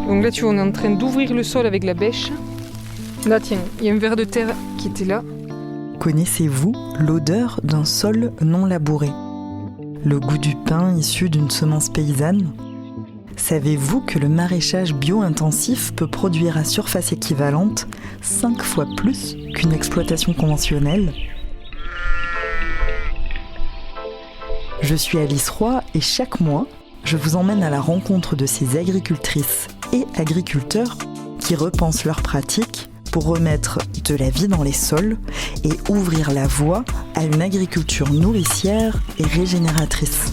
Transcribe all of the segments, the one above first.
Donc là, tu vois, on est en train d'ouvrir le sol avec la bêche. Là, tiens, il y a un ver de terre qui était là. Connaissez-vous l'odeur d'un sol non labouré ? Le goût du pain issu d'une semence paysanne ? Savez-vous que le maraîchage bio-intensif peut produire à surface équivalente 5 fois plus qu'une exploitation conventionnelle ? Je suis Alice Roy et chaque mois, je vous emmène à la rencontre de ces agricultrices et agriculteurs qui repensent leurs pratiques pour remettre de la vie dans les sols et ouvrir la voie à une agriculture nourricière et régénératrice.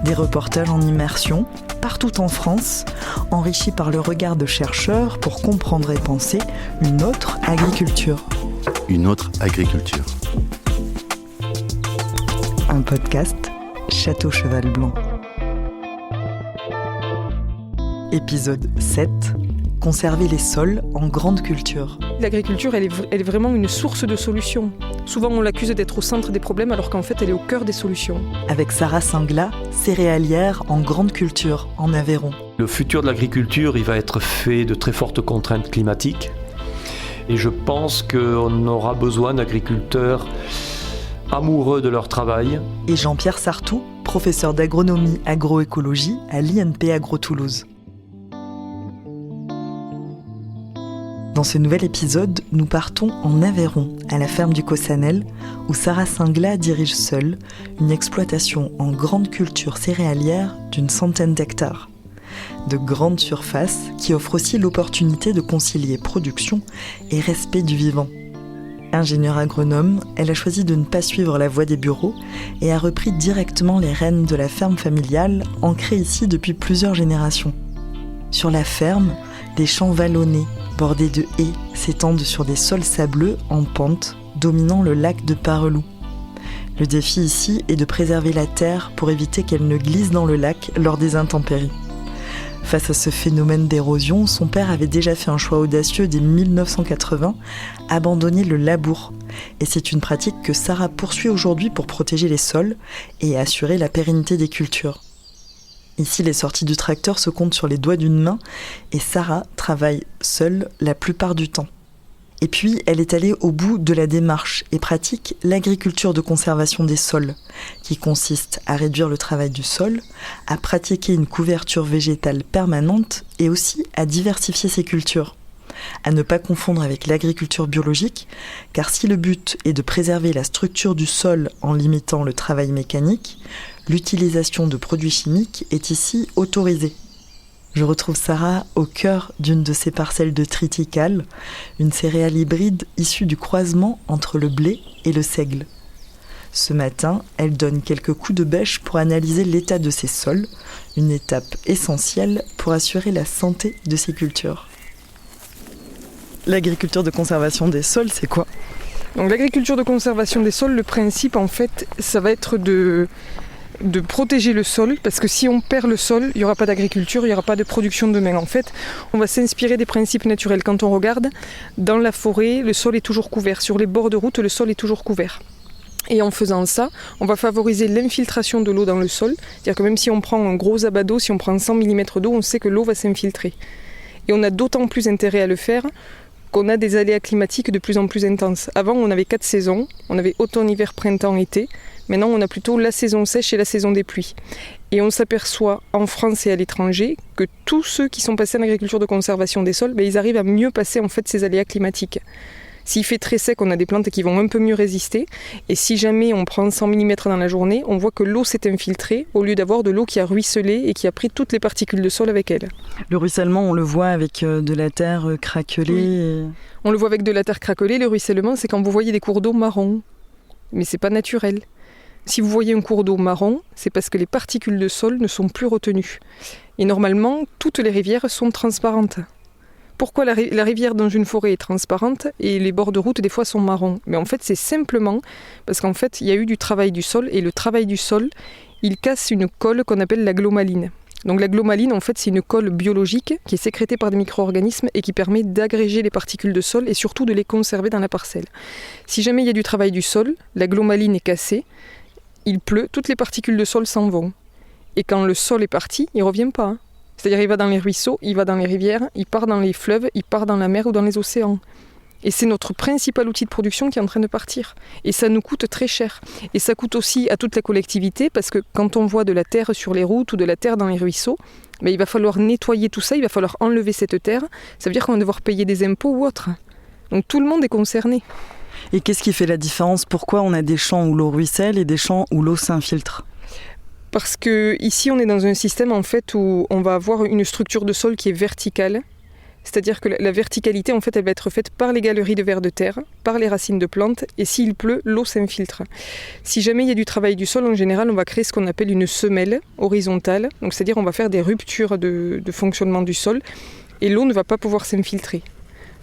Des reportages en immersion, partout en France, enrichis par le regard de chercheurs pour comprendre et penser une autre agriculture. Une autre agriculture. Un podcast Château Cheval Blanc. Épisode 7. Conserver les sols en grande culture. L'agriculture, elle est vraiment une source de solutions. Souvent, on l'accuse d'être au centre des problèmes, alors qu'en fait, elle est au cœur des solutions. Avec Sarah Singla, céréalière en grande culture, en Aveyron. Le futur de l'agriculture, il va être fait de très fortes contraintes climatiques. Et je pense qu'on aura besoin d'agriculteurs amoureux de leur travail. Et Jean-Pierre Sartou, professeur d'agronomie agroécologie à l'INP Agro Toulouse. Dans ce nouvel épisode, nous partons en Aveyron, à la ferme du Cossanel, où Sarah Singla dirige seule une exploitation en grande culture céréalière d'une centaine d'hectares. De grandes surfaces qui offrent aussi l'opportunité de concilier production et respect du vivant. Ingénieure agronome, elle a choisi de ne pas suivre la voie des bureaux et a repris directement les rênes de la ferme familiale, ancrée ici depuis plusieurs générations. Sur la ferme, des champs vallonnés, bordés de haies, s'étendent sur des sols sableux en pente, dominant le lac de Parelou. Le défi ici est de préserver la terre pour éviter qu'elle ne glisse dans le lac lors des intempéries. Face à ce phénomène d'érosion, son père avait déjà fait un choix audacieux dès 1980, abandonner le labour. Et c'est une pratique que Sarah poursuit aujourd'hui pour protéger les sols et assurer la pérennité des cultures. Ici, les sorties du tracteur se comptent sur les doigts d'une main et Sarah travaille seule la plupart du temps. Et puis, elle est allée au bout de la démarche et pratique l'agriculture de conservation des sols, qui consiste à réduire le travail du sol, à pratiquer une couverture végétale permanente et aussi à diversifier ses cultures. À ne pas confondre avec l'agriculture biologique, car si le but est de préserver la structure du sol en limitant le travail mécanique, l'utilisation de produits chimiques est ici autorisée. Je retrouve Sarah au cœur d'une de ces parcelles de triticale, une céréale hybride issue du croisement entre le blé et le seigle. Ce matin, elle donne quelques coups de bêche pour analyser l'état de ses sols, une étape essentielle pour assurer la santé de ses cultures. L'agriculture de conservation des sols, c'est quoi ? Donc l'agriculture de conservation des sols, le principe en fait, ça va être de protéger le sol, parce que si on perd le sol, il n'y aura pas d'agriculture, il n'y aura pas de production demain. En fait, on va s'inspirer des principes naturels. Quand on regarde, dans la forêt, le sol est toujours couvert. Sur les bords de route, le sol est toujours couvert. Et en faisant ça, on va favoriser l'infiltration de l'eau dans le sol. C'est-à-dire que même si on prend un gros abat d'eau, si on prend 100 mm d'eau, on sait que l'eau va s'infiltrer. Et on a d'autant plus intérêt à le faire qu'on a des aléas climatiques de plus en plus intenses. Avant, on avait 4 saisons. On avait automne, hiver, printemps, été. Maintenant, on a plutôt la saison sèche et la saison des pluies. Et on s'aperçoit en France et à l'étranger que tous ceux qui sont passés en agriculture de conservation des sols, ils arrivent à mieux passer en fait ces aléas climatiques. S'il fait très sec, on a des plantes qui vont un peu mieux résister. Et si jamais on prend 100 mm dans la journée, on voit que l'eau s'est infiltrée au lieu d'avoir de l'eau qui a ruisselé et qui a pris toutes les particules de sol avec elle. Le ruissellement, on le voit avec de la terre craquelée. Oui. On le voit avec de la terre craquelée. Le ruissellement, c'est quand vous voyez des cours d'eau marron. Mais c'est pas naturel. Si vous voyez un cours d'eau marron, c'est parce que les particules de sol ne sont plus retenues. Et normalement, toutes les rivières sont transparentes. Pourquoi la rivière dans une forêt est transparente et les bords de route des fois sont marrons ? Mais en fait, c'est simplement parce qu'en fait, il y a eu du travail du sol et le travail du sol, il casse une colle qu'on appelle la glomaline. Donc la glomaline, en fait, c'est une colle biologique qui est sécrétée par des micro-organismes et qui permet d'agréger les particules de sol et surtout de les conserver dans la parcelle. Si jamais il y a du travail du sol, la glomaline est cassée, il pleut, toutes les particules de sol s'en vont. Et quand le sol est parti, il ne revient pas. C'est-à-dire il va dans les ruisseaux, il va dans les rivières, il part dans les fleuves, il part dans la mer ou dans les océans. Et c'est notre principal outil de production qui est en train de partir. Et ça nous coûte très cher. Et ça coûte aussi à toute la collectivité, parce que quand on voit de la terre sur les routes ou de la terre dans les ruisseaux, il va falloir nettoyer tout ça, il va falloir enlever cette terre. Ça veut dire qu'on va devoir payer des impôts ou autre. Donc tout le monde est concerné. Et qu'est-ce qui fait la différence ? Pourquoi on a des champs où l'eau ruisselle et des champs où l'eau s'infiltre ? Parce que ici on est dans un système en fait où on va avoir une structure de sol qui est verticale. C'est-à-dire que la verticalité, en fait, elle va être faite par les galeries de vers de terre, par les racines de plantes, et s'il pleut, l'eau s'infiltre. Si jamais il y a du travail du sol, en général, on va créer ce qu'on appelle une semelle horizontale, donc c'est-à-dire on va faire des ruptures de fonctionnement du sol, et l'eau ne va pas pouvoir s'infiltrer.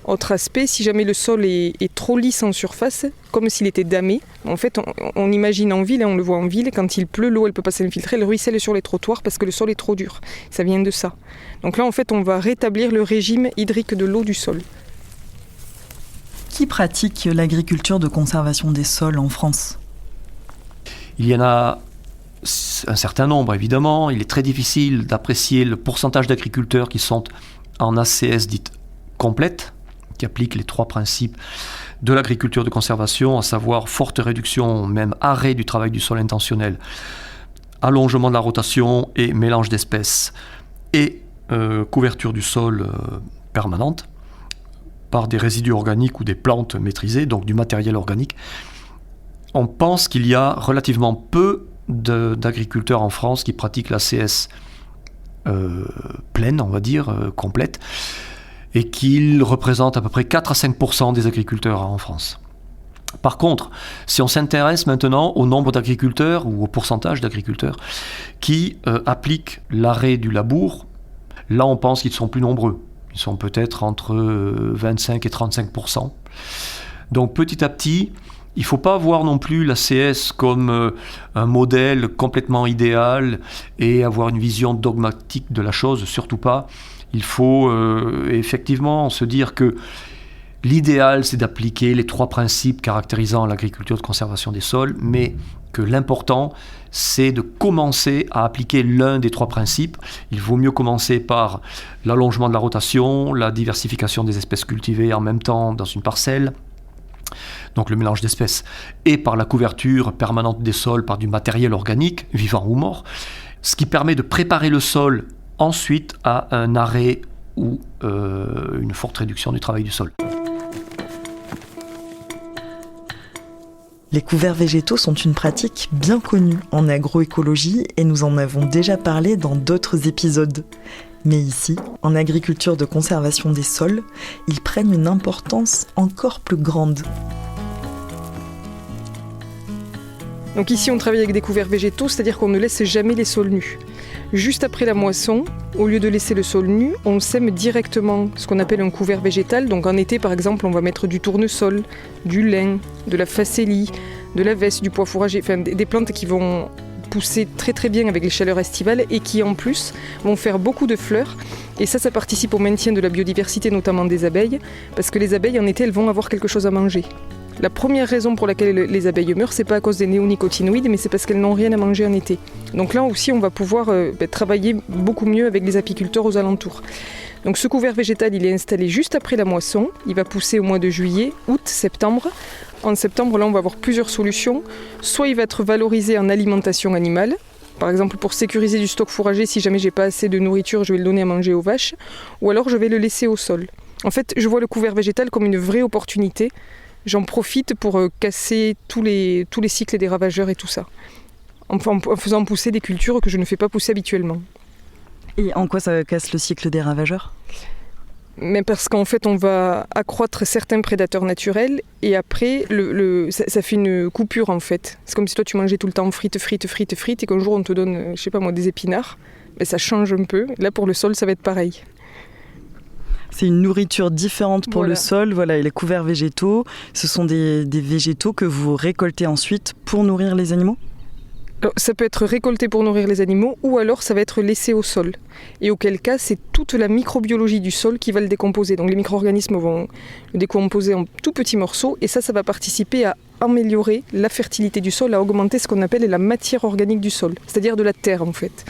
Autre aspect, si jamais le sol est trop lisse en surface, comme s'il était damé, en fait, on imagine en ville, on le voit en ville, quand il pleut, l'eau elle ne peut pas s'infiltrer, elle ruisselle sur les trottoirs parce que le sol est trop dur. Ça vient de ça. Donc là, en fait, on va rétablir le régime hydrique de l'eau du sol. Qui pratique l'agriculture de conservation des sols en France ? Il y en a un certain nombre, évidemment. Il est très difficile d'apprécier le pourcentage d'agriculteurs qui sont en ACS dite complète, qui applique les 3 principes de l'agriculture de conservation, à savoir forte réduction, même arrêt du travail du sol intentionnel, allongement de la rotation et mélange d'espèces, et couverture du sol permanente par des résidus organiques ou des plantes maîtrisées, donc du matériel organique. On pense qu'il y a relativement peu d'agriculteurs en France qui pratiquent l'ACS pleine, on va dire, complète, et qu'il représente à peu près 4 à 5% des agriculteurs en France. Par contre, si on s'intéresse maintenant au nombre d'agriculteurs ou au pourcentage d'agriculteurs qui appliquent l'arrêt du labour, là on pense qu'ils sont plus nombreux. Ils sont peut-être entre 25 et 35%. Donc petit à petit, il ne faut pas voir non plus l'ACS comme un modèle complètement idéal et avoir une vision dogmatique de la chose, surtout pas. Il faut effectivement se dire que l'idéal, c'est d'appliquer les 3 principes caractérisant l'agriculture de conservation des sols, mais que l'important, c'est de commencer à appliquer l'un des 3 principes. Il vaut mieux commencer par l'allongement de la rotation, la diversification des espèces cultivées en même temps dans une parcelle, donc le mélange d'espèces, et par la couverture permanente des sols par du matériel organique, vivant ou mort, ce qui permet de préparer le sol ensuite à un arrêt ou une forte réduction du travail du sol. Les couverts végétaux sont une pratique bien connue en agroécologie et nous en avons déjà parlé dans d'autres épisodes. Mais ici, en agriculture de conservation des sols, ils prennent une importance encore plus grande. Donc ici, on travaille avec des couverts végétaux, c'est-à-dire qu'on ne laisse jamais les sols nus. Juste après la moisson, au lieu de laisser le sol nu, on sème directement ce qu'on appelle un couvert végétal. Donc en été, par exemple, on va mettre du tournesol, du lin, de la facélie, de la veste, du pois fourragé, enfin des plantes qui vont pousser très très bien avec les chaleurs estivales et qui en plus vont faire beaucoup de fleurs. Et ça participe au maintien de la biodiversité, notamment des abeilles, parce que les abeilles en été, elles vont avoir quelque chose à manger. La première raison pour laquelle les abeilles meurent, c'est pas à cause des néonicotinoïdes, mais c'est parce qu'elles n'ont rien à manger en été. Donc là aussi, on va pouvoir travailler beaucoup mieux avec les apiculteurs aux alentours. Donc ce couvert végétal, il est installé juste après la moisson. Il va pousser au mois de juillet, août, septembre. En septembre, là, on va avoir plusieurs solutions. Soit il va être valorisé en alimentation animale. Par exemple, pour sécuriser du stock fourragé, si jamais j'ai pas assez de nourriture, je vais le donner à manger aux vaches. Ou alors, je vais le laisser au sol. En fait, je vois le couvert végétal comme une vraie opportunité. J'en profite pour casser tous les cycles des ravageurs et tout ça, en faisant pousser des cultures que je ne fais pas pousser habituellement. Et en quoi ça casse le cycle des ravageurs ? Mais parce qu'en fait, on va accroître certains prédateurs naturels et après, ça fait une coupure en fait. C'est comme si toi tu mangeais tout le temps frites et qu'un jour on te donne, je sais pas moi, des épinards. Mais ça change un peu. Là, pour le sol, ça va être pareil. C'est une nourriture différente pour le sol, et les couverts végétaux, ce sont des végétaux que vous récoltez ensuite pour nourrir les animaux ? Alors, ça peut être récolté pour nourrir les animaux ou alors ça va être laissé au sol. Et auquel cas, c'est toute la microbiologie du sol qui va le décomposer. Donc les micro-organismes vont le décomposer en tout petits morceaux et ça va participer à améliorer la fertilité du sol, à augmenter ce qu'on appelle la matière organique du sol, c'est-à-dire de la terre en fait.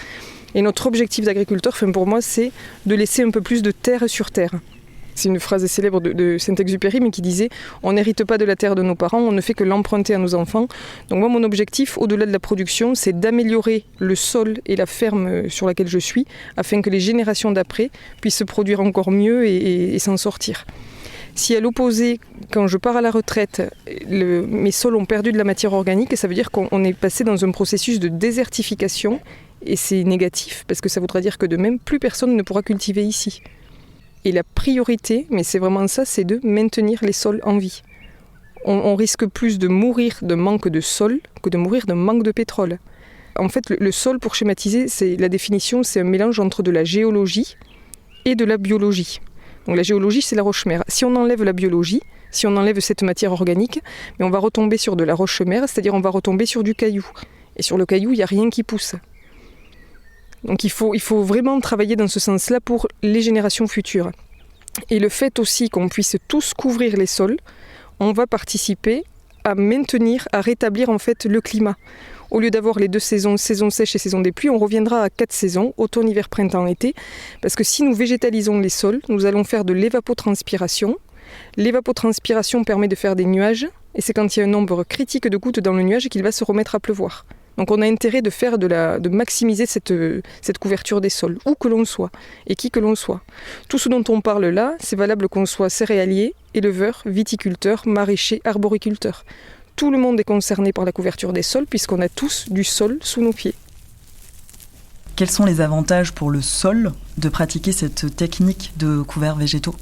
Et notre objectif d'agriculteur, pour moi, c'est de laisser un peu plus de terre sur terre. C'est une phrase célèbre de Saint-Exupéry, mais qui disait « On n'hérite pas de la terre de nos parents, on ne fait que l'emprunter à nos enfants ». Donc moi, mon objectif, au-delà de la production, c'est d'améliorer le sol et la ferme sur laquelle je suis, afin que les générations d'après puissent se produire encore mieux et s'en sortir. Si à l'opposé, quand je pars à la retraite, mes sols ont perdu de la matière organique, ça veut dire qu'on est passé dans un processus de désertification, et c'est négatif, parce que ça voudra dire que de même, plus personne ne pourra cultiver ici. Et la priorité, mais c'est vraiment ça, c'est de maintenir les sols en vie. On risque plus de mourir de manque de sol que de mourir de manque de pétrole. En fait, le sol, pour schématiser, la définition, c'est un mélange entre de la géologie et de la biologie. Donc la géologie, c'est la roche-mère. Si on enlève la biologie, si on enlève cette matière organique, mais on va retomber sur de la roche-mère, c'est-à-dire on va retomber sur du caillou. Et sur le caillou, il n'y a rien qui pousse. Donc il faut vraiment travailler dans ce sens-là pour les générations futures. Et le fait aussi qu'on puisse tous couvrir les sols, on va participer à maintenir, à rétablir en fait le climat. Au lieu d'avoir les 2 saisons, saison sèche et saison des pluies, on reviendra à 4 saisons, automne, hiver, printemps, été, parce que si nous végétalisons les sols, nous allons faire de l'évapotranspiration. L'évapotranspiration permet de faire des nuages, et c'est quand il y a un nombre critique de gouttes dans le nuage qu'il va se remettre à pleuvoir. Donc on a intérêt de maximiser cette couverture des sols, où que l'on soit, et qui que l'on soit. Tout ce dont on parle là, c'est valable qu'on soit céréalier, éleveur, viticulteur, maraîcher, arboriculteur. Tout le monde est concerné par la couverture des sols, puisqu'on a tous du sol sous nos pieds. Quels sont les avantages pour le sol de pratiquer cette technique de couverts végétaux ?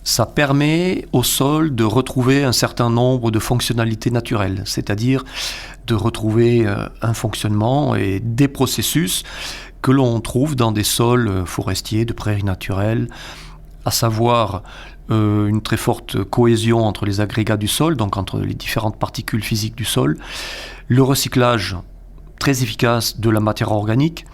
Ça permet au sol de retrouver un certain nombre de fonctionnalités naturelles, c'est-à-dire de retrouver un fonctionnement et des processus que l'on trouve dans des sols forestiers, de prairies naturelles, à savoir une très forte cohésion entre les agrégats du sol, donc entre les différentes particules physiques du sol, le recyclage très efficace de la matière organique,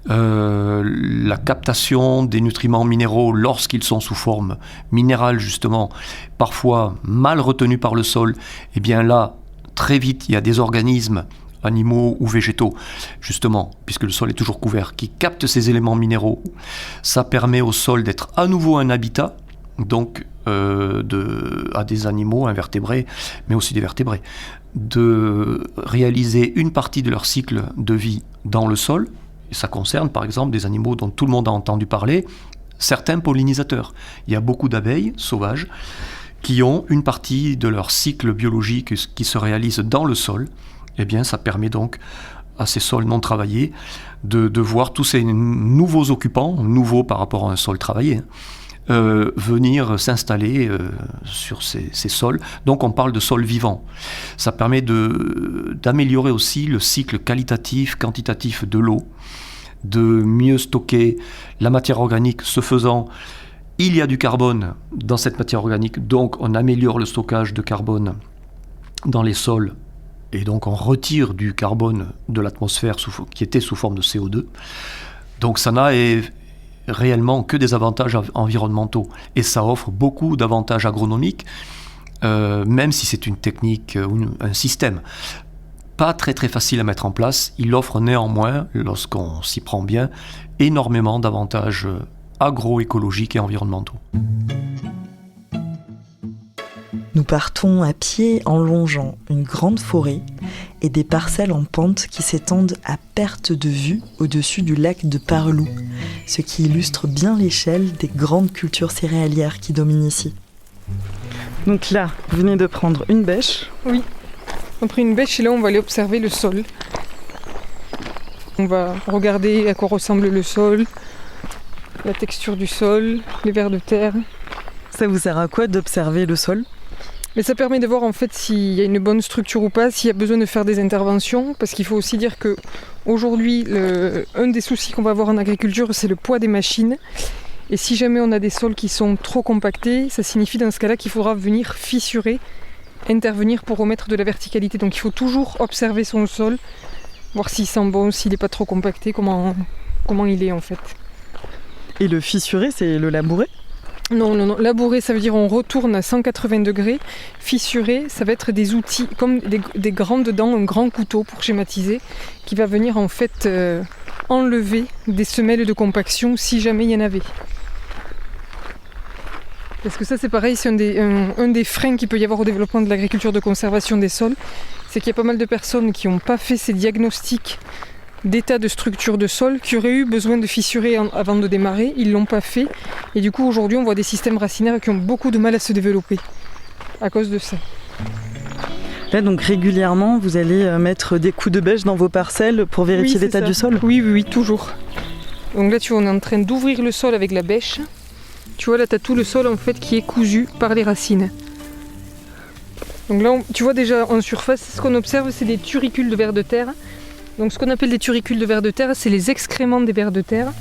la captation des nutriments minéraux lorsqu'ils sont sous forme minérale justement, parfois mal retenus par le sol, et bien là, très vite, il y a des organismes, animaux ou végétaux, justement, puisque le sol est toujours couvert, qui captent ces éléments minéraux. Ça permet au sol d'être à nouveau un habitat, donc à des animaux invertébrés, mais aussi des vertébrés, de réaliser une partie de leur cycle de vie dans le sol. Et ça concerne par exemple des animaux dont tout le monde a entendu parler, certains pollinisateurs. Il y a beaucoup d'abeilles sauvages qui ont une partie de leur cycle biologique qui se réalise dans le sol. Eh bien, ça permet donc à ces sols non travaillés de voir tous ces nouveaux occupants, nouveaux par rapport à un sol travaillé, venir s'installer sur ces sols. Donc on parle de sol vivant. Ça permet d'améliorer aussi le cycle qualitatif, quantitatif de l'eau, de mieux stocker la matière organique. Ce faisant, il y a du carbone dans cette matière organique, donc on améliore le stockage de carbone dans les sols, et donc on retire du carbone de l'atmosphère qui était sous forme de CO2. Donc ça n'a réellement que des avantages environnementaux, et ça offre beaucoup d'avantages agronomiques, même si c'est une technique ou un système pas très très facile à mettre en place. Il offre néanmoins, lorsqu'on s'y prend bien, énormément d'avantages agroécologiques et environnementaux. Nous partons à pied en longeant une grande forêt et des parcelles en pente qui s'étendent à perte de vue au-dessus du lac de Parelou, ce qui illustre bien l'échelle des grandes cultures céréalières qui dominent ici. Donc là, vous venez de prendre une bêche. Oui, on a pris une bêche et là on va aller observer le sol. On va regarder à quoi ressemble le sol, la texture du sol, les vers de terre. Ça vous sert à quoi d'observer le sol ? Mais ça permet de voir en fait s'il y a une bonne structure ou pas, s'il y a besoin de faire des interventions, parce qu'il faut aussi dire que aujourd'hui, un des soucis qu'on va avoir en agriculture, c'est le poids des machines. Et si jamais on a des sols qui sont trop compactés, ça signifie dans ce cas-là qu'il faudra venir fissurer, intervenir pour remettre de la verticalité. Donc il faut toujours observer son sol, voir s'il sent bon, s'il n'est pas trop compacté, comment il est en fait. Et le fissurer, c'est le labourer ? Non. Labourer, ça veut dire on retourne à 180 degrés. Fissurer, ça va être des outils, comme des grandes dents, un grand couteau pour schématiser, qui va venir en fait enlever des semelles de compaction si jamais il y en avait. Parce que ça c'est pareil, c'est un des freins qu'il peut y avoir au développement de l'agriculture de conservation des sols, c'est qu'il y a pas mal de personnes qui n'ont pas fait ces diagnostics d'état de structure de sol, qui auraient eu besoin de fissurer avant de démarrer, ils ne l'ont pas fait, et du coup aujourd'hui on voit des systèmes racinaires qui ont beaucoup de mal à se développer à cause de ça. Là donc régulièrement vous allez mettre des coups de bêche dans vos parcelles pour vérifier l'état du sol ? Oui, toujours. Donc là tu vois on est en train d'ouvrir le sol avec la bêche. Tu vois là tu as tout le sol en fait qui est cousu par les racines. Donc là tu vois déjà en surface ce qu'on observe c'est des turicules de vers de terre. Donc ce qu'on appelle des turicules de vers de terre c'est les excréments des vers de terre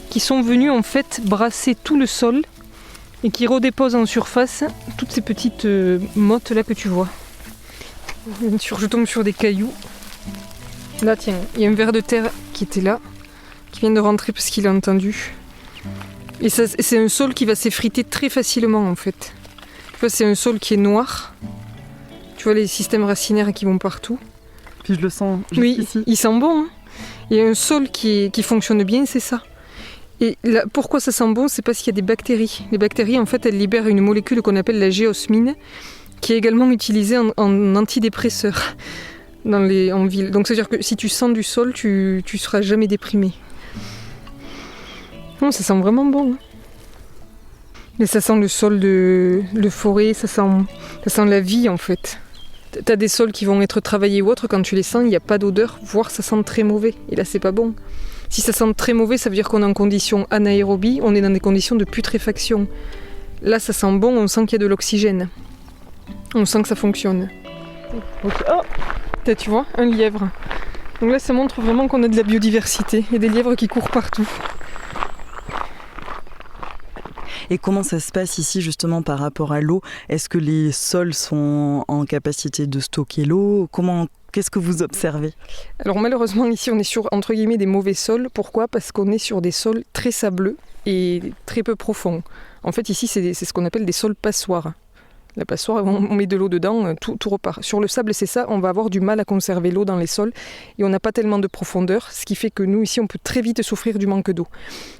qui sont venus en fait brasser tout le sol et qui redéposent en surface toutes ces petites mottes là que tu vois. Bien sûr je tombe sur des cailloux. Là tiens, il y a un ver de terre qui était là, qui vient de rentrer parce qu'il a entendu. Et ça, c'est un sol qui va s'effriter très facilement en fait. Tu vois, c'est un sol qui est noir. Tu vois les systèmes racinaires qui vont partout. Puis je le sens juste ici. Il sent bon. Hein. Et un sol qui fonctionne bien, c'est ça. Et là, pourquoi ça sent bon ? C'est parce qu'il y a des bactéries. Les bactéries, en fait, elles libèrent une molécule qu'on appelle la géosmine, qui est également utilisée en antidépresseur en ville. Donc, c'est-à-dire que si tu sens du sol, tu seras jamais déprimé. Non, ça sent vraiment bon. Hein. Mais ça sent le sol de forêt, ça sent la vie, en fait. T'as des sols qui vont être travaillés ou autres, quand tu les sens, il n'y a pas d'odeur, voire ça sent très mauvais. Et là, c'est pas bon. Si ça sent très mauvais, ça veut dire qu'on est en condition anaérobie, on est dans des conditions de putréfaction. Là, ça sent bon, on sent qu'il y a de l'oxygène. On sent que ça fonctionne. Okay. Oh, tu vois, un lièvre. Donc là, ça montre vraiment qu'on a de la biodiversité. Il y a des lièvres qui courent partout. Et comment ça se passe ici justement par rapport à l'eau ? Est-ce que les sols sont en capacité de stocker l'eau ? Qu'est-ce que vous observez ? Alors malheureusement ici on est sur entre guillemets des mauvais sols. Pourquoi ? Parce qu'on est sur des sols très sableux et très peu profonds. En fait ici c'est ce qu'on appelle des sols passoires. La passoire, on met de l'eau dedans, tout repart. Sur le sable, c'est ça, on va avoir du mal à conserver l'eau dans les sols et on n'a pas tellement de profondeur, ce qui fait que nous, ici, on peut très vite souffrir du manque d'eau.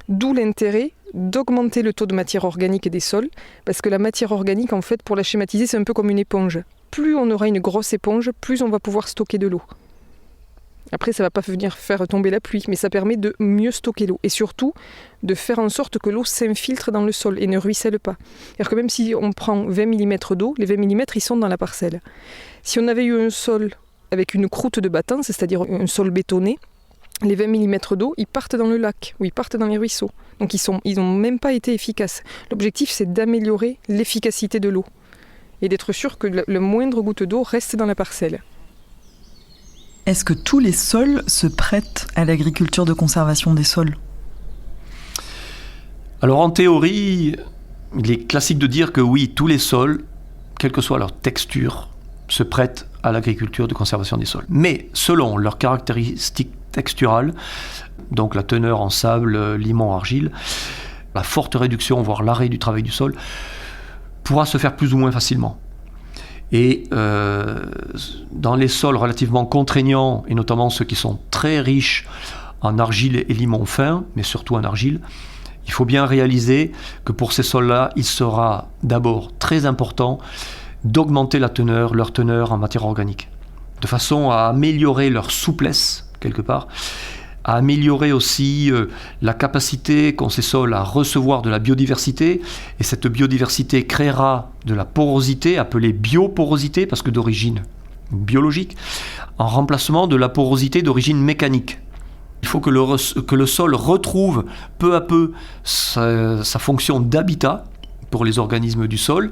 D'où l'intérêt d'augmenter le taux de matière organique des sols, parce que la matière organique, en fait, pour la schématiser, c'est un peu comme une éponge. Plus on aura une grosse éponge, plus on va pouvoir stocker de l'eau. Après, ça ne va pas venir faire tomber la pluie, mais ça permet de mieux stocker l'eau. Et surtout, de faire en sorte que l'eau s'infiltre dans le sol et ne ruisselle pas. C'est-à-dire que même si on prend 20 mm d'eau, les 20 mm, ils sont dans la parcelle. Si on avait eu un sol avec une croûte de battant, c'est-à-dire un sol bétonné, les 20 mm d'eau, ils partent dans le lac ou ils partent dans les ruisseaux. Donc ils n'ont même pas été efficaces. L'objectif, c'est d'améliorer l'efficacité de l'eau et d'être sûr que le moindre goutte d'eau reste dans la parcelle. Est-ce que tous les sols se prêtent à l'agriculture de conservation des sols ? Alors en théorie, il est classique de dire que oui, tous les sols, quelle que soit leur texture, se prêtent à l'agriculture de conservation des sols. Mais selon leurs caractéristiques texturales, donc la teneur en sable, limon, argile, la forte réduction, voire l'arrêt du travail du sol, pourra se faire plus ou moins facilement. Et dans les sols relativement contraignants, et notamment ceux qui sont très riches en argile et limon fin, mais surtout en argile, il faut bien réaliser que pour ces sols-là, il sera d'abord très important d'augmenter leur teneur en matière organique, de façon à améliorer leur souplesse, quelque part, à améliorer aussi la capacité qu'ont ces sols à recevoir de la biodiversité, et cette biodiversité créera de la porosité, appelée bioporosité, parce que d'origine biologique, en remplacement de la porosité d'origine mécanique. Il faut que le sol retrouve peu à peu sa fonction d'habitat pour les organismes du sol,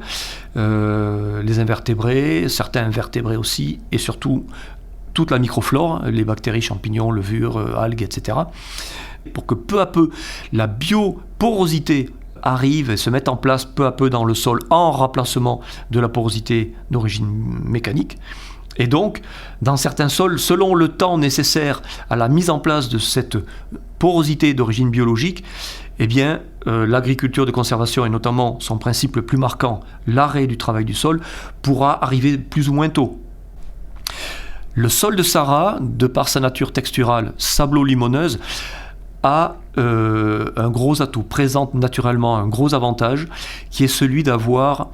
les invertébrés, certains invertébrés aussi, et surtout toute la microflore, les bactéries, champignons, levures, algues, etc. Pour que peu à peu la bioporosité arrive et se mette en place peu à peu dans le sol en remplacement de la porosité d'origine mécanique. Et donc, dans certains sols, selon le temps nécessaire à la mise en place de cette porosité d'origine biologique, eh bien, l'agriculture de conservation, et notamment son principe le plus marquant, l'arrêt du travail du sol, pourra arriver plus ou moins tôt. Le sol de Sarraz, de par sa nature texturale sablo-limoneuse, a un gros atout, présente naturellement un gros avantage, qui est celui d'avoir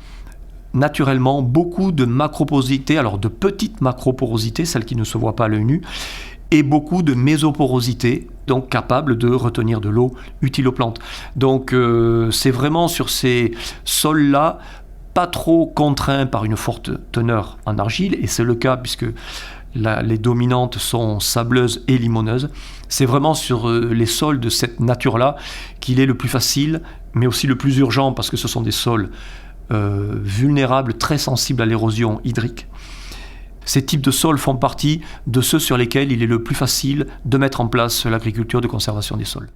naturellement beaucoup de macroporosité, alors de petites macroporosités, celles qui ne se voient pas à l'œil nu, et beaucoup de mésoporosité, donc capable de retenir de l'eau utile aux plantes. Donc c'est vraiment sur ces sols-là, pas trop contraints par une forte teneur en argile, et c'est le cas puisque les dominantes sont sableuses et limoneuses. C'est vraiment sur les sols de cette nature-là qu'il est le plus facile, mais aussi le plus urgent, parce que ce sont des sols vulnérables, très sensibles à l'érosion hydrique. Ces types de sols font partie de ceux sur lesquels il est le plus facile de mettre en place l'agriculture de conservation des sols.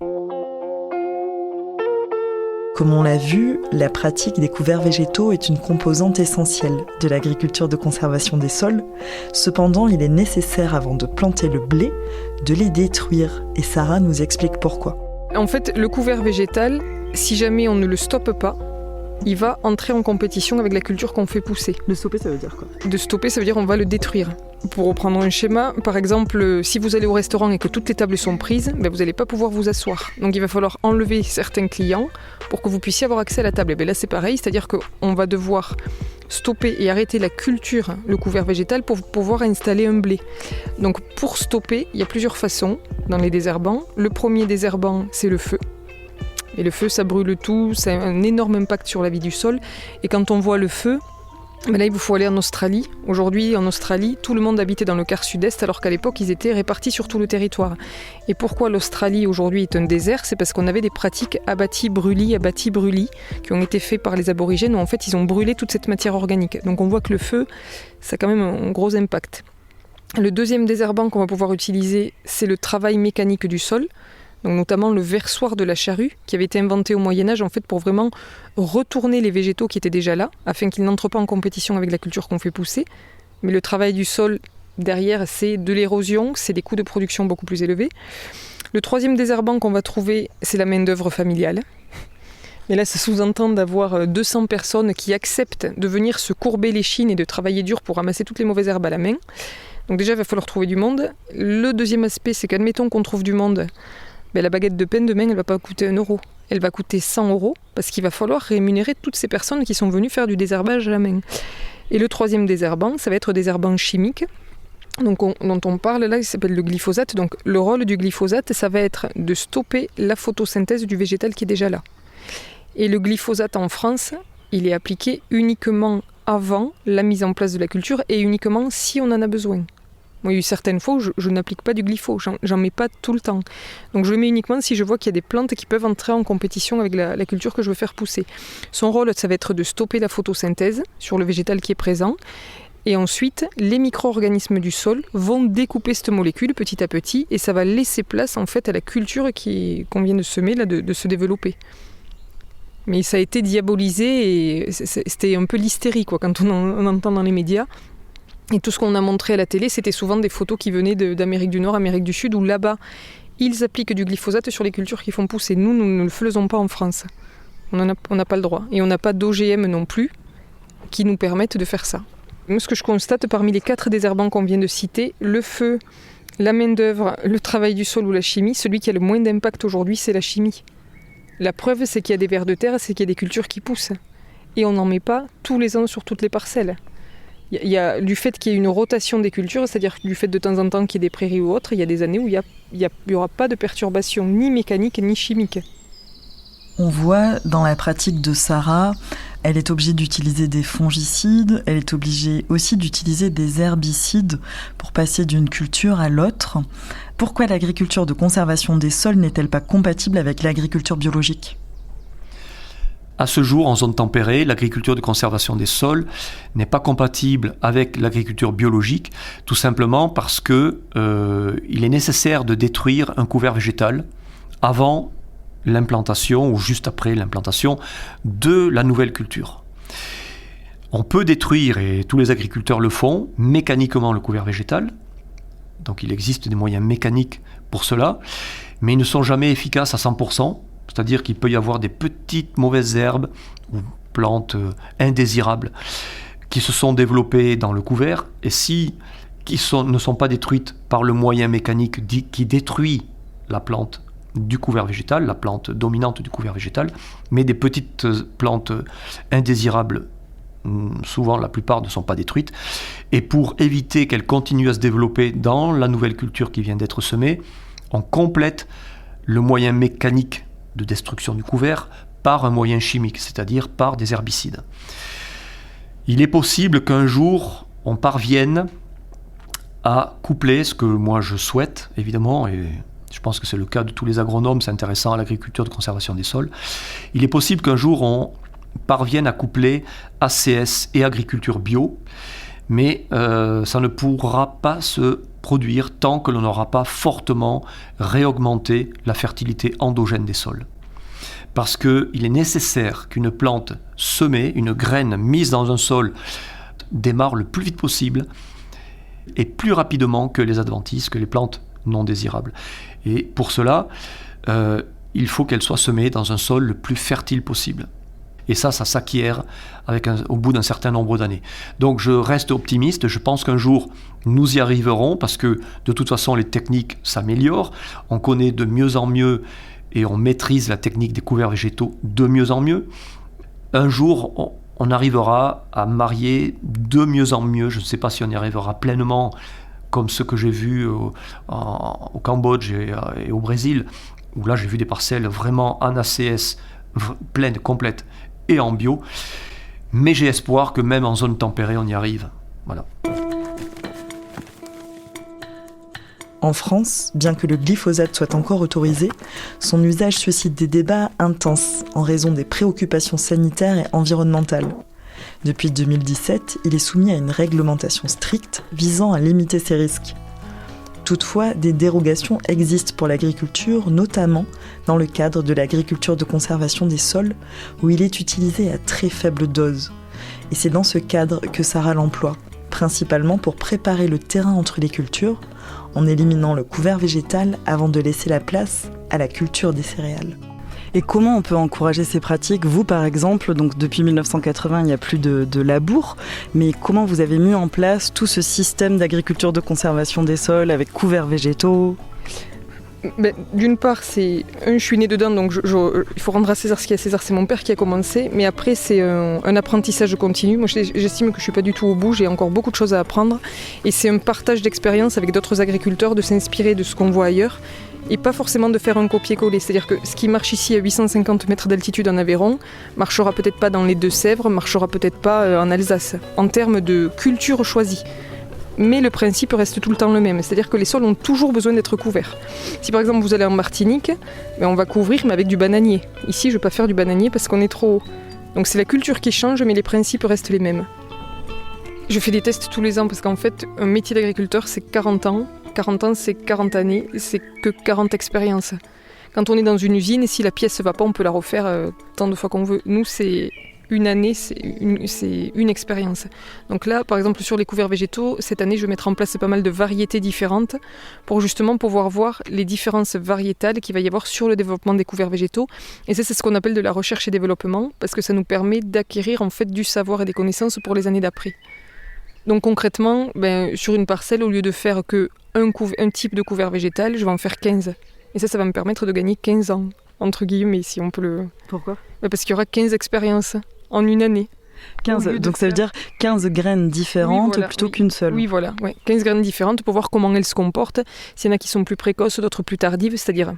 Comme on l'a vu, la pratique des couverts végétaux est une composante essentielle de l'agriculture de conservation des sols. Cependant, il est nécessaire, avant de planter le blé, de les détruire. Et Sarraz nous explique pourquoi. En fait, le couvert végétal, si jamais on ne le stoppe pas, il va entrer en compétition avec la culture qu'on fait pousser. Le stopper, ça veut dire quoi? De stopper, ça veut dire on va le détruire. Pour reprendre un schéma, par exemple, si vous allez au restaurant et que toutes les tables sont prises, vous n'allez pas pouvoir vous asseoir. Donc il va falloir enlever certains clients pour que vous puissiez avoir accès à la table. Et là c'est pareil, c'est-à-dire qu'on va devoir stopper et arrêter la culture, le couvert végétal, pour pouvoir installer un blé. Donc pour stopper, il y a plusieurs façons dans les désherbants. Le premier désherbant, c'est le feu. Et le feu, ça brûle tout, ça a un énorme impact sur la vie du sol. Et quand on voit le feu, là, il vous faut aller en Australie. Aujourd'hui, en Australie, tout le monde habitait dans le quart sud-est, alors qu'à l'époque, ils étaient répartis sur tout le territoire. Et pourquoi l'Australie, aujourd'hui, est un désert? C'est parce qu'on avait des pratiques abattis-brûlis, qui ont été faites par les aborigènes, où en fait, ils ont brûlé toute cette matière organique. Donc on voit que le feu, ça a quand même un gros impact. Le deuxième désherbant qu'on va pouvoir utiliser, c'est le travail mécanique du sol. Donc notamment le versoir de la charrue, qui avait été inventé au Moyen-Âge en fait pour vraiment retourner les végétaux qui étaient déjà là, afin qu'ils n'entrent pas en compétition avec la culture qu'on fait pousser. Mais le travail du sol derrière, c'est de l'érosion, c'est des coûts de production beaucoup plus élevés. Le troisième désherbant qu'on va trouver, c'est la main-d'œuvre familiale. Mais là, ça sous-entend d'avoir 200 personnes qui acceptent de venir se courber l'échine et de travailler dur pour ramasser toutes les mauvaises herbes à la main. Donc déjà, il va falloir trouver du monde. Le deuxième aspect, c'est qu'admettons qu'on trouve du monde, la baguette de pain demain, elle ne va pas coûter 1 euro. Elle va coûter 100 euros parce qu'il va falloir rémunérer toutes ces personnes qui sont venues faire du désherbage à la main. Et le troisième désherbant, ça va être des herbants chimiques. Donc dont on parle là, il s'appelle le glyphosate. Donc le rôle du glyphosate, ça va être de stopper la photosynthèse du végétal qui est déjà là. Et le glyphosate en France, il est appliqué uniquement avant la mise en place de la culture et uniquement si on en a besoin. Moi, il y a eu certaines fois où je n'applique pas du glypho, j'en mets pas tout le temps. Donc je le mets uniquement si je vois qu'il y a des plantes qui peuvent entrer en compétition avec la culture que je veux faire pousser. Son rôle, ça va être de stopper la photosynthèse sur le végétal qui est présent. Et ensuite, les micro-organismes du sol vont découper cette molécule petit à petit et ça va laisser place en fait à la culture qu'on vient de semer, là, de se développer. Mais ça a été diabolisé et c'était un peu l'hystérie quand on entend dans les médias. Et tout ce qu'on a montré à la télé, c'était souvent des photos qui venaient d'Amérique du Nord, Amérique du Sud, où là-bas, ils appliquent du glyphosate sur les cultures qu'ils font pousser. Nous ne le faisons pas en France. On n'a pas le droit. Et on n'a pas d'OGM non plus qui nous permettent de faire ça. Moi, ce que je constate parmi les 4 désherbants qu'on vient de citer, le feu, la main-d'œuvre, le travail du sol ou la chimie, celui qui a le moins d'impact aujourd'hui, c'est la chimie. La preuve, c'est qu'il y a des vers de terre, c'est qu'il y a des cultures qui poussent. Et on n'en met pas tous les ans sur toutes les parcelles. Il y a du fait qu'il y ait une rotation des cultures, c'est-à-dire du fait de temps en temps qu'il y ait des prairies ou autres, il y a des années où il n'y aura pas de perturbation ni mécanique ni chimique. On voit dans la pratique de Sarraz, elle est obligée d'utiliser des fongicides, elle est obligée aussi d'utiliser des herbicides pour passer d'une culture à l'autre. Pourquoi l'agriculture de conservation des sols n'est-elle pas compatible avec l'agriculture biologique ? À ce jour, en zone tempérée, l'agriculture de conservation des sols n'est pas compatible avec l'agriculture biologique, tout simplement parce que il est nécessaire de détruire un couvert végétal avant l'implantation ou juste après l'implantation de la nouvelle culture. On peut détruire, et tous les agriculteurs le font, mécaniquement le couvert végétal. Donc il existe des moyens mécaniques pour cela, mais ils ne sont jamais efficaces à 100%. C'est-à-dire qu'il peut y avoir des petites mauvaises herbes ou plantes indésirables qui se sont développées dans le couvert. Et si ne sont pas détruites par le moyen mécanique qui détruit la plante du couvert végétal, la plante dominante du couvert végétal, mais des petites plantes indésirables, souvent la plupart ne sont pas détruites. Et pour éviter qu'elles continuent à se développer dans la nouvelle culture qui vient d'être semée, on complète le moyen mécanique de destruction du couvert par un moyen chimique, c'est-à-dire par des herbicides. Il est possible qu'un jour, on parvienne à coupler, ce que moi je souhaite, évidemment, et je pense que c'est le cas de tous les agronomes s'intéressant à l'agriculture de conservation des sols, il est possible qu'un jour on parvienne à coupler ACS et agriculture bio, mais ça ne pourra pas se produire tant que l'on n'aura pas fortement réaugmenté la fertilité endogène des sols. Parce qu'il est nécessaire qu'une plante semée, une graine mise dans un sol, démarre le plus vite possible et plus rapidement que les adventices, que les plantes non désirables. Et pour cela, il faut qu'elle soit semée dans un sol le plus fertile possible. Et ça s'acquiert au bout d'un certain nombre d'années. Donc je reste optimiste, je pense qu'un jour nous y arriverons parce que de toute façon les techniques s'améliorent, on connaît de mieux en mieux et on maîtrise la technique des couverts végétaux de mieux en mieux. Un jour on arrivera à marier de mieux en mieux, je ne sais pas si on y arrivera pleinement comme ce que j'ai vu au Cambodge et au Brésil, où là j'ai vu des parcelles vraiment en ACS pleines, complètes, et en bio, mais j'ai espoir que même en zone tempérée, on y arrive. Voilà. En France, bien que le glyphosate soit encore autorisé, son usage suscite des débats intenses en raison des préoccupations sanitaires et environnementales. Depuis 2017, il est soumis à une réglementation stricte visant à limiter ces risques. Toutefois, des dérogations existent pour l'agriculture, notamment dans le cadre de l'agriculture de conservation des sols, où il est utilisé à très faible dose. Et c'est dans ce cadre que Sarah l'emploie, principalement pour préparer le terrain entre les cultures, en éliminant le couvert végétal avant de laisser la place à la culture des céréales. Et comment on peut encourager ces pratiques ? Vous, par exemple, donc depuis 1980, il n'y a plus de labour, mais comment vous avez mis en place tout ce système d'agriculture de conservation des sols avec couverts végétaux ? D'une part, je suis née dedans, donc il faut rendre à César ce qui est à César, c'est mon père qui a commencé, mais après c'est un apprentissage continu. Moi j'estime que je ne suis pas du tout au bout, j'ai encore beaucoup de choses à apprendre, et c'est un partage d'expérience avec d'autres agriculteurs, de s'inspirer de ce qu'on voit ailleurs, et pas forcément de faire un copier-coller. C'est-à-dire que ce qui marche ici à 850 mètres d'altitude en Aveyron, marchera peut-être pas dans les Deux-Sèvres, marchera peut-être pas en Alsace, en termes de culture choisie. Mais le principe reste tout le temps le même, c'est-à-dire que les sols ont toujours besoin d'être couverts. Si par exemple vous allez en Martinique, on va couvrir mais avec du bananier. Ici je ne vais pas faire du bananier parce qu'on est trop haut. Donc c'est la culture qui change mais les principes restent les mêmes. Je fais des tests tous les ans parce qu'en fait un métier d'agriculteur c'est 40 ans. 40 ans c'est 40 années, c'est que 40 expériences. Quand on est dans une usine, si la pièce ne va pas, on peut la refaire tant de fois qu'on veut. Nous c'est une année, c'est une expérience. Donc là, par exemple, sur les couverts végétaux, cette année, je vais mettre en place pas mal de variétés différentes pour justement pouvoir voir les différences variétales qu'il va y avoir sur le développement des couverts végétaux. Et ça, c'est ce qu'on appelle de la recherche et développement, parce que ça nous permet d'acquérir en fait du savoir et des connaissances pour les années d'après. Donc concrètement, sur une parcelle, au lieu de faire qu'un type de couvert végétal, je vais en faire 15. Et ça va me permettre de gagner 15 ans, entre guillemets, si on peut le... Pourquoi ? Parce qu'il y aura 15 expériences en une année. 15, donc ça veut dire 15 graines différentes plutôt qu'une seule. Oui, voilà. 15 graines différentes pour voir comment elles se comportent. S'il y en a qui sont plus précoces, d'autres plus tardives, c'est-à-dire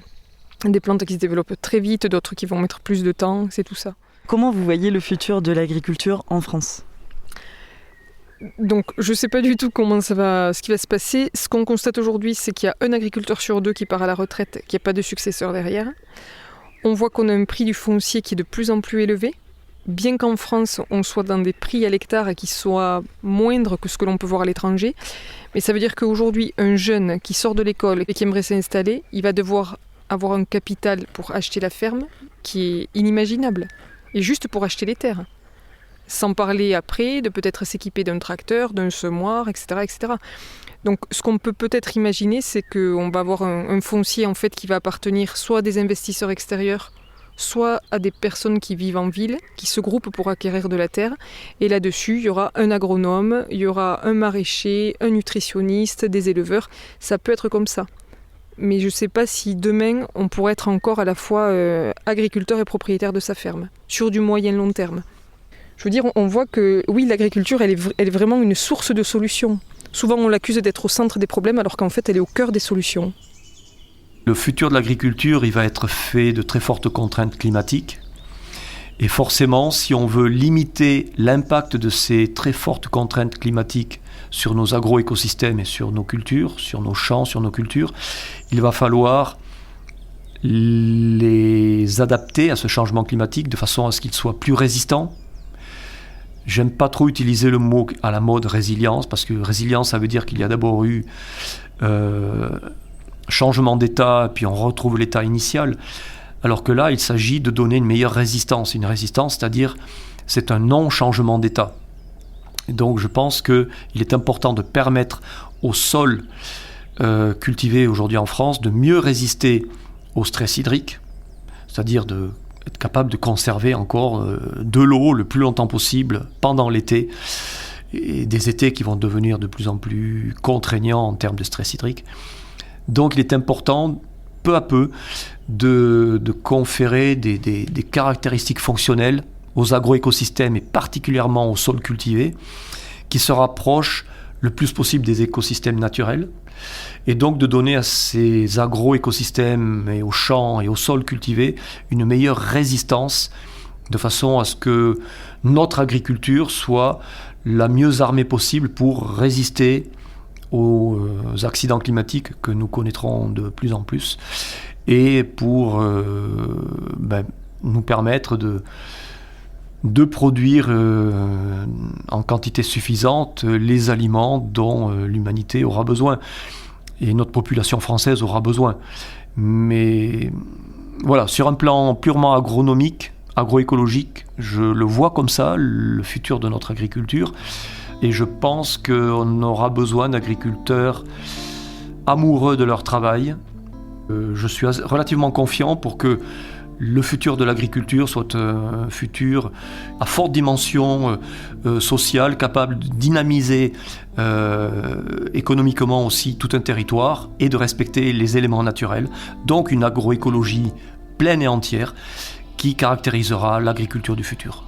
des plantes qui se développent très vite, d'autres qui vont mettre plus de temps, c'est tout ça. Comment vous voyez le futur de l'agriculture en France ? Donc, je ne sais pas du tout ce qui va se passer. Ce qu'on constate aujourd'hui, c'est qu'il y a un agriculteur sur deux qui part à la retraite, qu'il n'y a pas de successeur derrière. On voit qu'on a un prix du foncier qui est de plus en plus élevé. Bien qu'en France, on soit dans des prix à l'hectare qui soient moindres que ce que l'on peut voir à l'étranger. Mais ça veut dire qu'aujourd'hui, un jeune qui sort de l'école et qui aimerait s'installer, il va devoir avoir un capital pour acheter la ferme qui est inimaginable. Et juste pour acheter les terres. Sans parler après de peut-être s'équiper d'un tracteur, d'un semoir, etc., etc. Donc ce qu'on peut peut-être imaginer, c'est qu'on va avoir un foncier en fait, qui va appartenir soit à des investisseurs extérieurs soit à des personnes qui vivent en ville, qui se groupent pour acquérir de la terre. Et là-dessus, il y aura un agronome, il y aura un maraîcher, un nutritionniste, des éleveurs. Ça peut être comme ça. Mais je ne sais pas si demain, on pourrait être encore à la fois agriculteur et propriétaire de sa ferme, sur du moyen-long terme. Je veux dire, on voit que oui, l'agriculture, elle est vraiment une source de solutions. Souvent, on l'accuse d'être au centre des problèmes, alors qu'en fait, elle est au cœur des solutions. Le futur de l'agriculture, il va être fait de très fortes contraintes climatiques. Et forcément, si on veut limiter l'impact de ces très fortes contraintes climatiques sur nos agroécosystèmes et sur nos cultures, sur nos champs, sur nos cultures, il va falloir les adapter à ce changement climatique de façon à ce qu'ils soient plus résistants. J'aime pas trop utiliser le mot à la mode résilience, parce que résilience, ça veut dire qu'il y a d'abord eu changement d'état, puis on retrouve l'état initial. Alors que là, il s'agit de donner une meilleure résistance. Une résistance, c'est-à-dire, c'est un non-changement d'état. Et donc, je pense qu'il est important de permettre aux sols cultivés aujourd'hui en France de mieux résister au stress hydrique, c'est-à-dire d'être capable de conserver encore de l'eau le plus longtemps possible pendant l'été, et des étés qui vont devenir de plus en plus contraignants en termes de stress hydrique. Donc, il est important, peu à peu, de conférer des caractéristiques fonctionnelles aux agroécosystèmes et particulièrement aux sols cultivés qui se rapprochent le plus possible des écosystèmes naturels, et donc de donner à ces agroécosystèmes et aux champs et aux sols cultivés une meilleure résistance, de façon à ce que notre agriculture soit la mieux armée possible pour résister aux accidents climatiques que nous connaîtrons de plus en plus, et pour nous permettre de produire en quantité suffisante les aliments dont l'humanité aura besoin et notre population française aura besoin. Mais voilà, sur un plan purement agronomique, agroécologique, je le vois comme ça, le futur de notre agriculture, et je pense qu'on aura besoin d'agriculteurs amoureux de leur travail. Je suis relativement confiant pour que le futur de l'agriculture soit un futur à forte dimension sociale, capable de dynamiser économiquement aussi tout un territoire et de respecter les éléments naturels. Donc une agroécologie pleine et entière qui caractérisera l'agriculture du futur.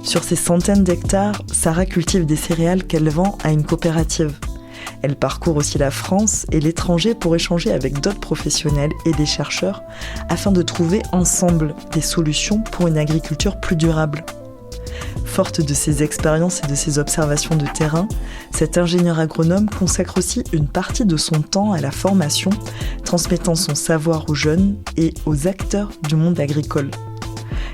Sur ces centaines d'hectares, Sarah cultive des céréales qu'elle vend à une coopérative. Elle parcourt aussi la France et l'étranger pour échanger avec d'autres professionnels et des chercheurs afin de trouver ensemble des solutions pour une agriculture plus durable. Forte de ses expériences et de ses observations de terrain, cet ingénieur agronome consacre aussi une partie de son temps à la formation, transmettant son savoir aux jeunes et aux acteurs du monde agricole.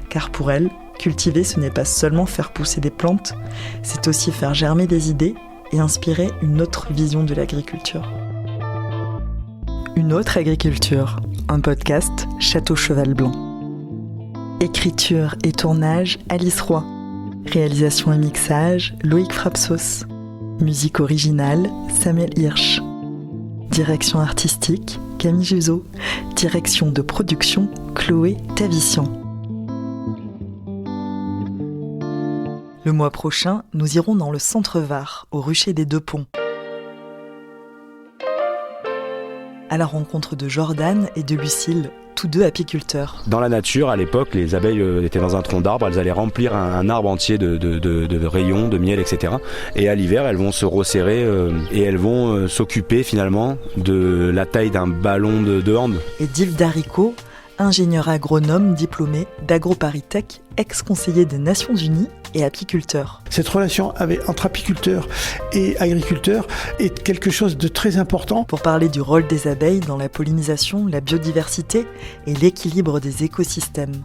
Car pour elle, cultiver, ce n'est pas seulement faire pousser des plantes, c'est aussi faire germer des idées et inspirer une autre vision de l'agriculture. Une autre agriculture, un podcast Château Cheval Blanc. Écriture et tournage, Alice Roy. Réalisation et mixage, Loïc Frapsos. Musique originale, Samuel Hirsch. Direction artistique, Camille Juzo. Direction de production, Chloé Tavissian. Le mois prochain, nous irons dans le centre Var, au rucher des Deux Ponts. À la rencontre de Jordan et de Lucille, tous deux apiculteurs. Dans la nature, à l'époque, les abeilles étaient dans un tronc d'arbre, elles allaient remplir un arbre entier de rayons, de miel, etc. Et à l'hiver, elles vont se resserrer et elles vont s'occuper finalement de la taille d'un ballon de hand. Et d'Yves Daricot, ingénieur agronome diplômé d'AgroParisTech, ex-conseiller des Nations Unies et apiculteur. Cette relation entre apiculteurs et agriculteurs est quelque chose de très important. Pour parler du rôle des abeilles dans la pollinisation, la biodiversité et l'équilibre des écosystèmes.